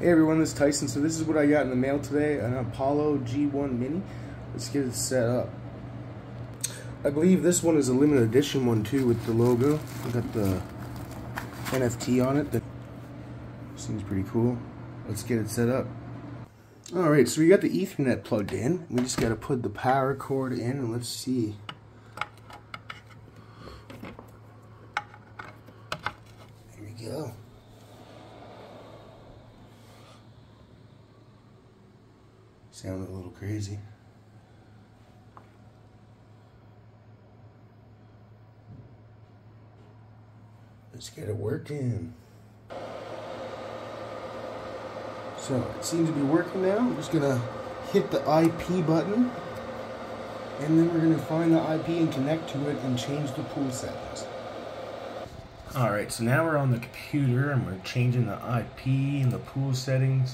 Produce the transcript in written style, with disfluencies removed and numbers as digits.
Hey everyone, this is Tyson. So this is what I got in the mail today, an Apollo G1 Mini. Let's get it set up. I believe this one is a limited edition one too with the logo. I got the NFT on it. That seems pretty cool. Let's get it set up. Alright, so we got the Ethernet plugged in. We just got to put the power cord in and let's see. There we go. Sounded a little crazy. Let's get it working. So it seems to be working now. I'm just gonna hit the IP button and then we're gonna find the IP and connect to it and change the pool settings. Alright, so now we're on the computer and we're changing the IP and the pool settings.